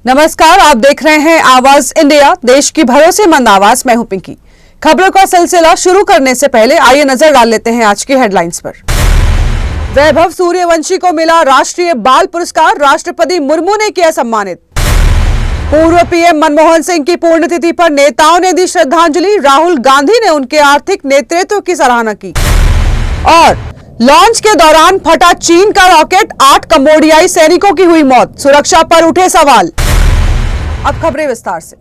नमस्कार, आप देख रहे हैं आवाज इंडिया, देश की भरोसेमंद आवाज। मैं हूं पिंकी। खबरों का सिलसिला शुरू करने से पहले आइए नजर डाल लेते हैं आज की हेडलाइंस पर। वैभव सूर्यवंशी को मिला राष्ट्रीय बाल पुरस्कार, राष्ट्रपति मुर्मू ने किया सम्मानित। पूर्व पीएम मनमोहन सिंह की पुण्यतिथि पर नेताओं ने दी श्रद्धांजलि, राहुल गांधी ने उनके आर्थिक नेतृत्व की सराहना की। और लॉन्च के दौरान फटा चीन का रॉकेट, 8 कंबोडियाई सैनिकों की हुई मौत, सुरक्षा पर उठे सवाल। अब खबरें विस्तार से।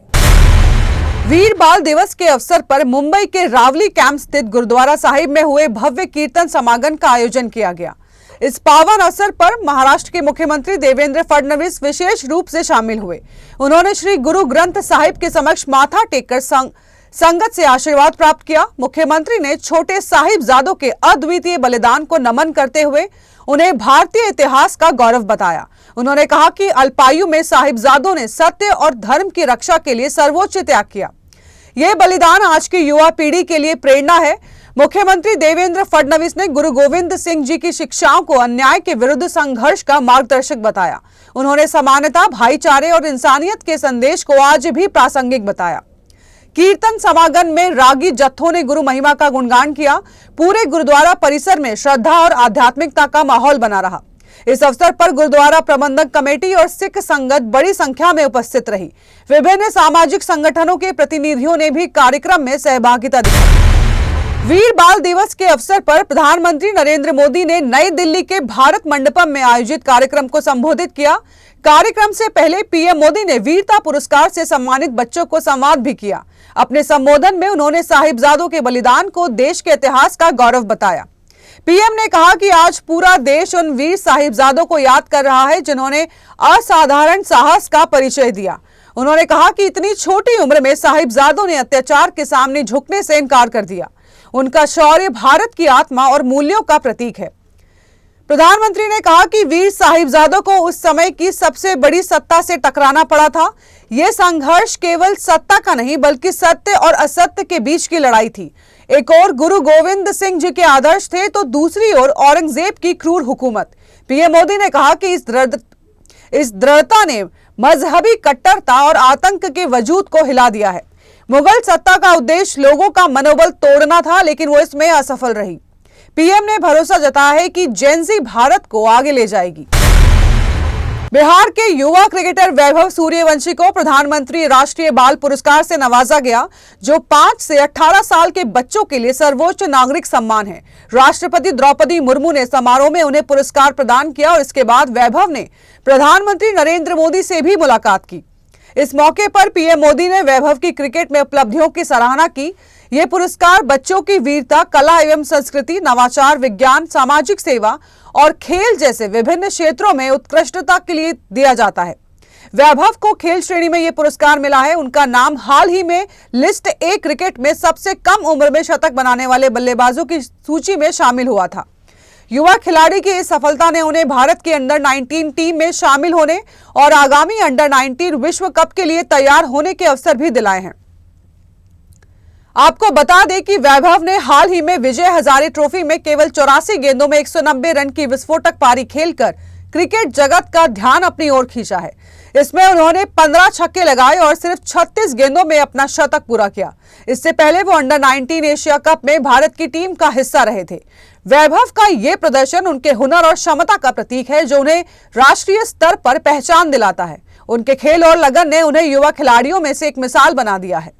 वीर बाल दिवस के अवसर पर मुंबई के रावली कैंप स्थित गुरुद्वारा साहिब में हुए भव्य कीर्तन समागम का आयोजन किया गया। इस पावन अवसर पर महाराष्ट्र के मुख्यमंत्री देवेंद्र फडणवीस विशेष रूप से शामिल हुए। उन्होंने श्री गुरु ग्रंथ साहिब के समक्ष माथा टेककर संगत से आशीर्वाद प्राप्त किया। मुख्यमंत्री ने छोटे साहिबजादों के अद्वितीय बलिदान को नमन करते हुए उन्हें भारतीय इतिहास का गौरव बताया। उन्होंने कहा कि अल्पायु में साहिबजादों ने सत्य और धर्म की रक्षा के लिए सर्वोच्च त्याग किया। यह बलिदान आज की युवा पीढ़ी के लिए प्रेरणा है। मुख्यमंत्री देवेंद्र फडणवीस ने गुरु गोविंद सिंह जी की शिक्षाओं को अन्याय के विरुद्ध संघर्ष का मार्गदर्शक बताया। उन्होंने समानता, भाईचारे और इंसानियत के संदेश को आज भी प्रासंगिक बताया। कीर्तन समागम में रागी जत्थों ने गुरु महिमा का गुणगान किया। पूरे गुरुद्वारा परिसर में श्रद्धा और आध्यात्मिकता का माहौल बना रहा। इस अवसर पर गुरुद्वारा प्रबंधक कमेटी और सिख संगत बड़ी संख्या में उपस्थित रही। विभिन्न सामाजिक संगठनों के प्रतिनिधियों ने भी कार्यक्रम में सहभागिता दिखाई। वीर बाल दिवस के अवसर पर प्रधानमंत्री नरेंद्र मोदी ने नई दिल्ली के भारत मंडपम में आयोजित कार्यक्रम को संबोधित किया। कार्यक्रम से पहले पीएम मोदी ने वीरता पुरस्कार से सम्मानित बच्चों को संवाद भी किया। अपने संबोधन में उन्होंने साहिबजादों के बलिदान को देश के इतिहास का गौरव बताया। पीएम ने कहा कि आज पूरा देश उन वीर साहिबजादों को याद कर रहा है जिन्होंने असाधारण साहस का परिचय दिया। उन्होंने कहा कि इतनी छोटी उम्र में साहिबजादों ने अत्याचार के सामने झुकने से इनकार कर दिया। उनका शौर्य भारत की आत्मा और मूल्यों का प्रतीक है। प्रधानमंत्री ने कहा कि वीर साहिबजादों को उस समय की सबसे बड़ी सत्ता से टकराना पड़ा था। यह संघर्ष केवल सत्ता का नहीं बल्कि सत्य और असत्य के बीच की लड़ाई थी। एक ओर गुरु गोविंद सिंह जी के आदर्श थे तो दूसरी ओर औरंगजेब की क्रूर हुकूमत। पीएम मोदी ने कहा कि इस दृढ़ता ने मजहबी कट्टरता और आतंक के वजूद को हिला दिया है। मुगल सत्ता का उद्देश्य लोगों का मनोबल तोड़ना था, लेकिन वो इसमें असफल रही। पीएम ने भरोसा जताया है कि जेनजी भारत को आगे ले जाएगी। बिहार के युवा क्रिकेटर वैभव सूर्यवंशी को प्रधानमंत्री राष्ट्रीय बाल पुरस्कार से नवाजा गया, जो 5 से 18 साल के बच्चों के लिए सर्वोच्च नागरिक सम्मान है। राष्ट्रपति द्रौपदी मुर्मू ने समारोह में उन्हें पुरस्कार प्रदान किया और इसके बाद वैभव ने प्रधानमंत्री नरेंद्र मोदी से भी मुलाकात की। इस मौके पर पीएम मोदी ने वैभव की क्रिकेट में उपलब्धियों की सराहना की। ये पुरस्कार बच्चों की वीरता, कला एवं संस्कृति, नवाचार, विज्ञान, सामाजिक सेवा और खेल जैसे विभिन्न क्षेत्रों में उत्कृष्टता के लिए दिया जाता है। वैभव को खेल श्रेणी में यह पुरस्कार मिला है। उनका नाम हाल ही में लिस्ट ए क्रिकेट में सबसे कम उम्र में शतक बनाने वाले बल्लेबाजों की सूची में शामिल हुआ था। युवा खिलाड़ी की इस सफलता ने उन्हें भारत की अंडर 19 टीम में शामिल होने और आगामी अंडर 19 विश्व कप के लिए तैयार होने के अवसर भी दिलाए हैं। आपको बता दें कि वैभव ने हाल ही में विजय हजारे ट्रॉफी में केवल 84 गेंदों में 190 रन की विस्फोटक पारी खेलकर क्रिकेट जगत का ध्यान अपनी ओर खींचा है। इसमें उन्होंने 15 छक्के लगाए और सिर्फ 36 गेंदों में अपना शतक पूरा किया। इससे पहले वो अंडर 19 एशिया कप में भारत की टीम का हिस्सा रहे थे। वैभव का ये प्रदर्शन उनके हुनर और क्षमता का प्रतीक है, जो उन्हें राष्ट्रीय स्तर पर पहचान दिलाता है। उनके खेल और लगन ने उन्हें युवा खिलाड़ियों में से एक मिसाल बना दिया है।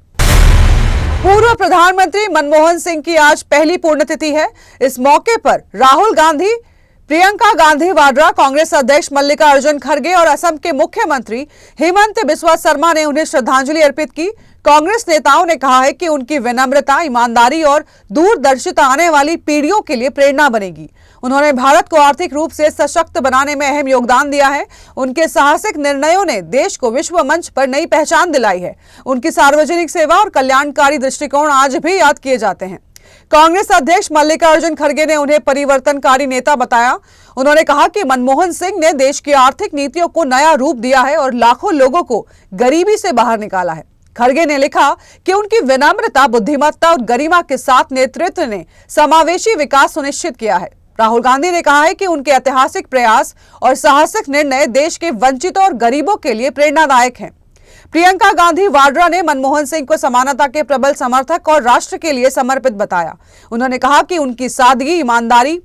पूर्व प्रधानमंत्री मनमोहन सिंह की आज पहली पुण्यतिथि है। इस मौके पर राहुल गांधी, प्रियंका गांधी वाड्रा, कांग्रेस अध्यक्ष मल्लिकार्जुन खड़गे और असम के मुख्यमंत्री हेमंत बिस्वा शर्मा ने उन्हें श्रद्धांजलि अर्पित की। कांग्रेस नेताओं ने कहा है कि उनकी विनम्रता, ईमानदारी और दूरदर्शिता आने वाली पीढ़ियों के लिए प्रेरणा बनेगी। उन्होंने भारत को आर्थिक रूप से सशक्त बनाने में अहम योगदान दिया है। उनके साहसिक निर्णयों ने देश को विश्व मंच पर नई पहचान दिलाई है। उनकी सार्वजनिक सेवा और कल्याणकारी दृष्टिकोण आज भी याद किए जाते हैं। कांग्रेस अध्यक्ष मल्लिकार्जुन खड़गे ने उन्हें परिवर्तनकारी नेता बताया। उन्होंने कहा कि मनमोहन सिंह ने देश की आर्थिक नीतियों को नया रूप दिया है और लाखों लोगों को गरीबी से बाहर निकाला है। खड़गे ने लिखा कि उनकी विनम्रता, बुद्धिमत्ता और गरिमा के साथ नेतृत्व ने समावेशी विकास सुनिश्चित किया है। राहुल गांधी ने कहा है कि उनके ऐतिहासिक प्रयास और साहसिक निर्णय देश के वंचितों और गरीबों के लिए प्रेरणादायक हैं। प्रियंका गांधी वाड्रा ने मनमोहन सिंह को समानता के प्रबल समर्थक और राष्ट्र के लिए समर्पित बताया। उन्होंने कहा कि उनकी सादगी, ईमानदारी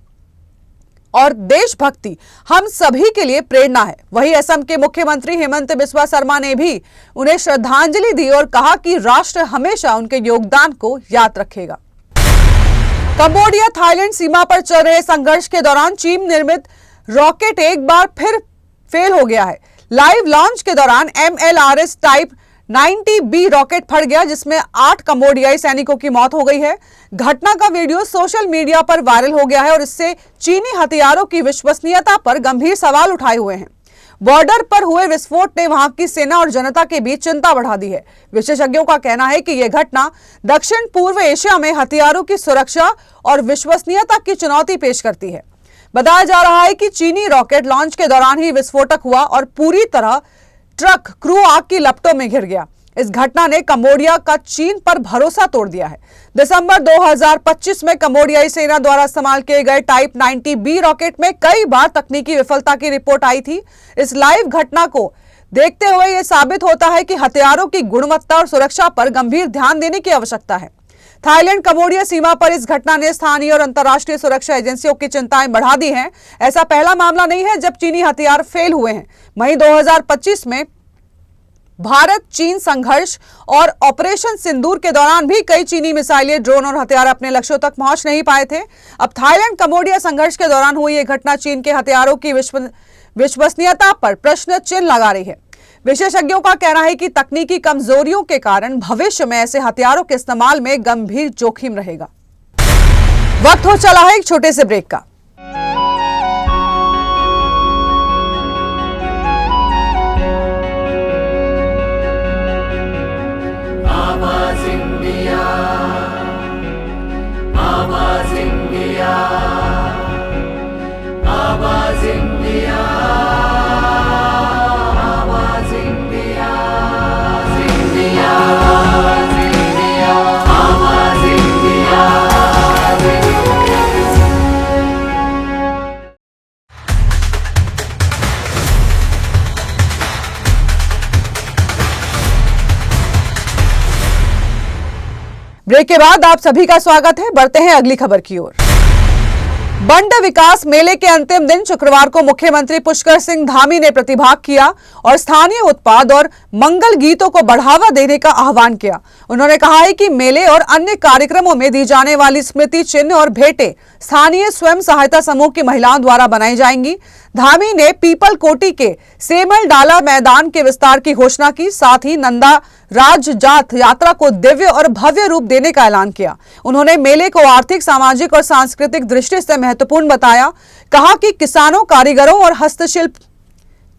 और देशभक्ति हम सभी के लिए प्रेरणा है। वहीं असम के मुख्यमंत्री हेमंत बिस्वा शर्मा ने भी उन्हें श्रद्धांजलि दी और कहा कि राष्ट्र हमेशा उनके योगदान को याद रखेगा। कंबोडिया थाईलैंड सीमा पर चल रहे संघर्ष के दौरान चीन निर्मित रॉकेट एक बार फिर फेल हो गया है। लाइव लॉन्च के दौरान MLRS टाइप 90B रॉकेट फट गया, जिसमें 8 कंबोडियाई सैनिकों की मौत हो गई है। घटना का वीडियो सोशल मीडिया पर वायरल हो गया है और इससे चीनी हथियारों की विश्वसनीयता पर गंभीर सवाल उठाए हुए हैं। बॉर्डर पर हुए विस्फोट ने वहां की सेना और जनता के बीच चिंता बढ़ा दी है। विशेषज्ञों का कहना है कि यह घटना दक्षिण पूर्व एशिया में हथियारों की सुरक्षा और विश्वसनीयता की चुनौती पेश करती है। बताया जा रहा है कि चीनी रॉकेट लॉन्च के दौरान ही विस्फोटक हुआ और पूरी तरह ट्रक क्रू आग की लपटों में घिर गया। इस घटना ने कंबोडिया का चीन पर भरोसा तोड़ दिया है। दिसंबर 2025 में कंबोडियाई सेना द्वारा इस्तेमाल किए गए टाइप 90B रॉकेट में कई बार तकनीकी विफलता की रिपोर्ट आई थी। इस लाइव घटना को देखते हुए यह साबित होता है कि हथियारों की गुणवत्ता और सुरक्षा पर गंभीर ध्यान देने की आवश्यकता है। थाईलैंड कंबोडिया सीमा पर इस घटना ने स्थानीय और अंतर्राष्ट्रीय सुरक्षा एजेंसियों की चिंताएं बढ़ा दी हैं। ऐसा पहला मामला नहीं है जब चीनी हथियार फेल हुए हैं। वहीं 2025 में भारत चीन संघर्ष और ऑपरेशन सिंदूर के दौरान भी कई चीनी मिसाइलें, ड्रोन और हथियार अपने लक्ष्यों तक पहुंच नहीं पाए थे। अब थाईलैंड कंबोडिया संघर्ष के दौरान हुई यह घटना चीन के हथियारों की विश्वसनीयता पर प्रश्न चिन्ह लगा रही है। विशेषज्ञों का कहना है कि तकनीकी कमजोरियों के कारण भविष्य में ऐसे हथियारों के इस्तेमाल में गंभीर जोखिम रहेगा। वक्त हो चला है एक छोटे से ब्रेक का। आवाज इंडिया, आवाज इंडिया, आवाज इंडिया, आवाज इंडिया, इंडिया, इंडिया, आवाज इंडिया। ब्रेक के बाद आप सभी का स्वागत है। बढ़ते हैं अगली खबर की ओर। बंड विकास मेले के अंतिम दिन शुक्रवार को मुख्यमंत्री पुष्कर सिंह धामी ने प्रतिभाग किया और स्थानीय उत्पाद और मंगल गीतों को बढ़ावा देने का आह्वान किया। उन्होंने कहा है कि मेले और अन्य कार्यक्रमों में दी जाने वाली स्मृति चिन्ह और भेंटें स्थानीय स्वयं सहायता समूह की महिलाओं द्वारा बनाई जाएंगी। धामी ने पीपल कोटी के सेमल डाला मैदान के विस्तार की घोषणा की। साथ ही नंदा राज जात यात्रा को दिव्य और भव्य रूप देने का ऐलान किया। उन्होंने मेले को आर्थिक, सामाजिक और सांस्कृतिक दृष्टि से महत्वपूर्ण बताया। कहा कि किसानों, कारीगरों और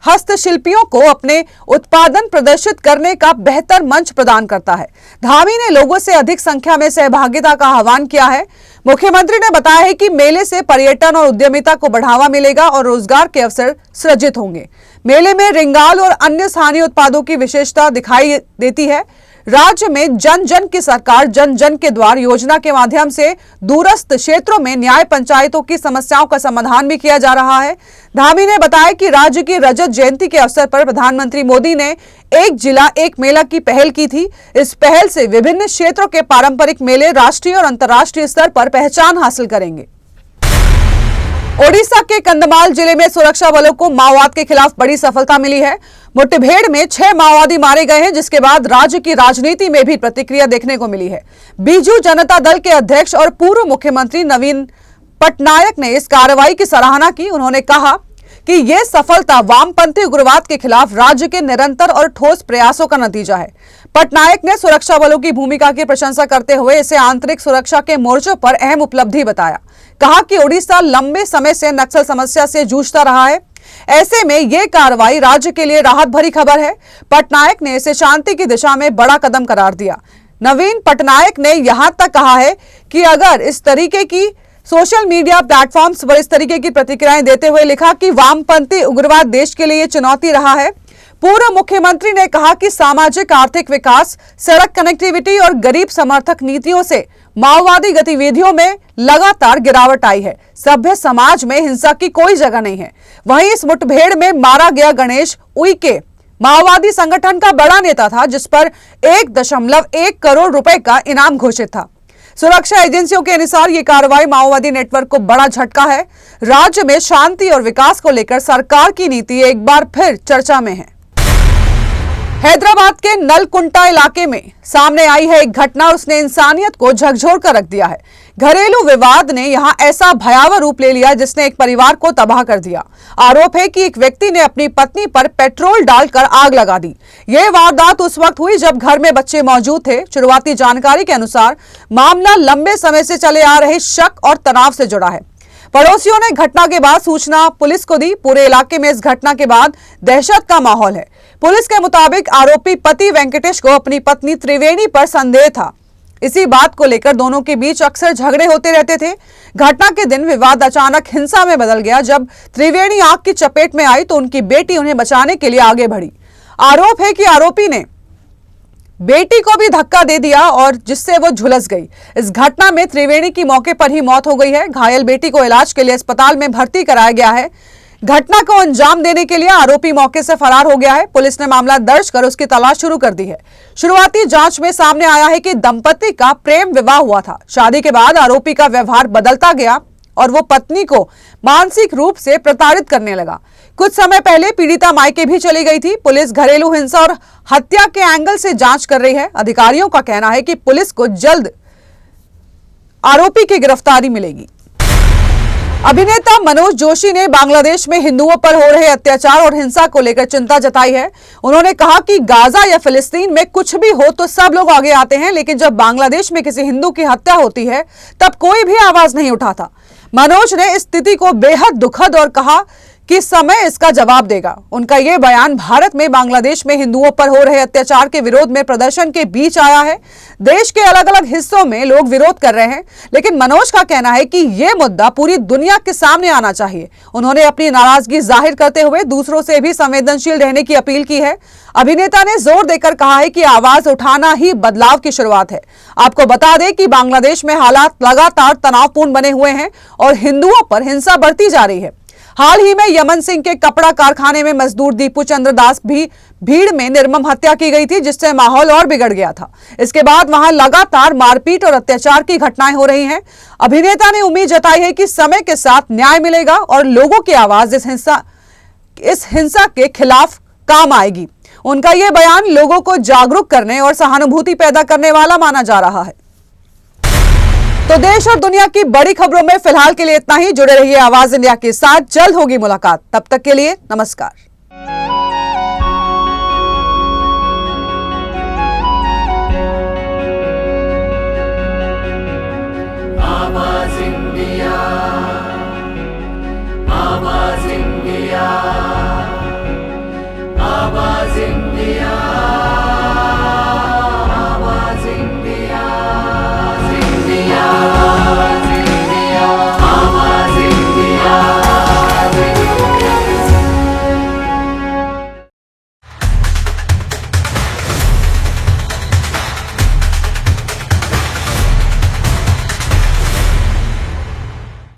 हस्तशिल्पियों को अपने उत्पादन प्रदर्शित करने का बेहतर मंच प्रदान करता है। धामी ने लोगों से अधिक संख्या में सहभागिता का आह्वान किया है। मुख्यमंत्री ने बताया है कि मेले से पर्यटन और उद्यमिता को बढ़ावा मिलेगा और रोजगार के अवसर सृजित होंगे। मेले में रिंगाल और अन्य स्थानीय उत्पादों की विशेषता दिखाई देती है। राज्य में जन जन की सरकार, जन जन के द्वार योजना के माध्यम से दूरस्थ क्षेत्रों में न्याय पंचायतों की समस्याओं का समाधान भी किया जा रहा है। धामी ने बताया कि राज्य की रजत जयंती के अवसर पर प्रधानमंत्री मोदी ने एक जिला एक मेला की पहल की थी। इस पहल से विभिन्न क्षेत्रों के पारंपरिक मेले राष्ट्रीय और अंतर्राष्ट्रीय स्तर पर पहचान हासिल करेंगे। ओडिशा के कंधमाल जिले में सुरक्षा बलों को माओवाद के खिलाफ बड़ी सफलता मिली है। मुठभेड़ में 6 माओवादी मारे गए हैं, जिसके बाद राज्य की राजनीति में भी प्रतिक्रिया देखने को मिली है। बीजू जनता दल के अध्यक्ष और पूर्व मुख्यमंत्री नवीन पटनायक ने इस कार्रवाई की सराहना की। उन्होंने कहा कि यह सफलता वामपंथी उग्रवाद के खिलाफ राज्य के निरंतर और ठोस प्रयासों का नतीजा है। पटनायक ने सुरक्षा बलों की भूमिका की प्रशंसा करते हुए इसे आंतरिक सुरक्षा के मोर्चों पर अहम उपलब्धि बताया। कहा कि ओडिशा लंबे समय से नक्सल समस्या से जूझता रहा है। ऐसे में यह कार्रवाई राज्य के लिए राहत भरी खबर है। पटनायक ने इसे शांति की दिशा में बड़ा कदम करार दिया। नवीन पटनायक ने यहां तक कहा है कि अगर इस तरीके की सोशल मीडिया प्लेटफॉर्म्स पर इस तरीके की प्रतिक्रियाएं देते हुए लिखा कि वामपंथी उग्रवाद देश के लिए चुनौती रहा है। पूर्व मुख्यमंत्री ने कहा कि सामाजिक आर्थिक विकास, सड़क कनेक्टिविटी और गरीब समर्थक नीतियों से माओवादी गतिविधियों में लगातार गिरावट आई है। सभ्य समाज में हिंसा की कोई जगह नहीं है। वहीं इस मुठभेड़ में मारा गया गणेश उइके माओवादी संगठन का बड़ा नेता था, जिस पर 1.1 करोड़ रुपए का इनाम घोषित था। सुरक्षा एजेंसियों के अनुसार यह कार्रवाई माओवादी नेटवर्क को बड़ा झटका है। राज्य में शांति और विकास को लेकर सरकार की नीति एक बार फिर चर्चा में है। हैदराबाद के नलकुंटा इलाके में सामने आई है एक घटना, उसने इंसानियत को झकझोर कर रख दिया है। घरेलू विवाद ने यहां ऐसा भयावह रूप ले लिया जिसने एक परिवार को तबाह कर दिया। आरोप है कि एक व्यक्ति ने अपनी पत्नी पर पेट्रोल डालकर आग लगा दी। यह वारदात उस वक्त हुई जब घर में बच्चे मौजूद थे। शुरुआती जानकारी के अनुसार मामला लंबे समय से चले आ रहे शक और तनाव से जुड़ा है। पड़ोसियों ने घटना के बाद सूचना पुलिस को दी। पूरे इलाके में इस घटना के बाद दहशत का माहौल है। पुलिस के मुताबिक आरोपी पति वेंकटेश को अपनी पत्नी त्रिवेणी पर संदेह था। इसी बात को लेकर दोनों के बीच अक्सर झगड़े होते रहते थे। घटना के दिन विवाद अचानक हिंसा में बदल गया। जब त्रिवेणी आग की चपेट में आई तो उनकी बेटी उन्हें बचाने के लिए आगे बढ़ी। आरोप है कि आरोपी ने बेटी को भी धक्का दे दिया और जिससे वो झुलस गई। इस घटना में त्रिवेणी की मौके पर ही मौत हो गई है। घायल बेटी को इलाज के लिए अस्पताल में भर्ती कराया गया है। घटना को अंजाम देने के लिए आरोपी मौके से फरार हो गया है। पुलिस ने मामला दर्ज कर उसकी तलाश शुरू कर दी है। शुरुआती जांच में सामने आया है कि दंपति का प्रेम विवाह हुआ था। शादी के बाद आरोपी का व्यवहार बदलता गया और वो पत्नी को मानसिक रूप से प्रताड़ित करने लगा। कुछ समय पहले पीड़िता मायके भी चली गई थी। पुलिस घरेलू हिंसा और हत्या के एंगल से जांच कर रही है। अधिकारियों का कहना है कि पुलिस को जल्द आरोपी की गिरफ्तारी मिलेगी। अभिनेता मनोज जोशी ने बांग्लादेश में हिंदुओं पर हो रहे अत्याचार और हिंसा को लेकर चिंता जताई है। उन्होंने कहा कि गाजा या फिलिस्तीन में कुछ भी हो तो सब लोग आगे आते हैं, लेकिन जब बांग्लादेश में किसी हिंदू की हत्या होती है तब कोई भी आवाज नहीं उठाता। मनोज ने इस स्थिति को बेहद दुखद और कहा कि समय इसका जवाब देगा। उनका यह बयान भारत में बांग्लादेश में हिंदुओं पर हो रहे अत्याचार के विरोध में प्रदर्शन के बीच आया है। देश के अलग अलग हिस्सों में लोग विरोध कर रहे हैं, लेकिन मनोज का कहना है कि यह मुद्दा पूरी दुनिया के सामने आना चाहिए। उन्होंने अपनी नाराजगी जाहिर करते हुए दूसरों से भी संवेदनशील रहने की अपील की है। अभिनेता ने जोर देकर कहा है कि आवाज उठाना ही बदलाव की शुरुआत है। आपको बता दें कि बांग्लादेश में हालात लगातार तनावपूर्ण बने हुए हैं और हिंदुओं पर हिंसा बढ़ती जा रही है। हाल ही में यमन सिंह के कपड़ा कारखाने में मजदूर दीपू चंद्र दास भी भीड़ में निर्मम हत्या की गई थी, जिससे माहौल और बिगड़ गया था। इसके बाद वहां लगातार मारपीट और अत्याचार की घटनाएं हो रही हैं। अभिनेता ने उम्मीद जताई है कि समय के साथ न्याय मिलेगा और लोगों की आवाज इस हिंसा के खिलाफ काम आएगी। उनका यह बयान लोगों को जागरूक करने और सहानुभूति पैदा करने वाला माना जा रहा है। तो देश और दुनिया की बड़ी खबरों में फिलहाल के लिए इतना ही। जुड़े रहिए आवाज इंडिया के साथ, जल्द होगी मुलाकात। तब तक के लिए नमस्कार। आवाज इंडिया, आवाज इंडिया, आवाज इंडिया।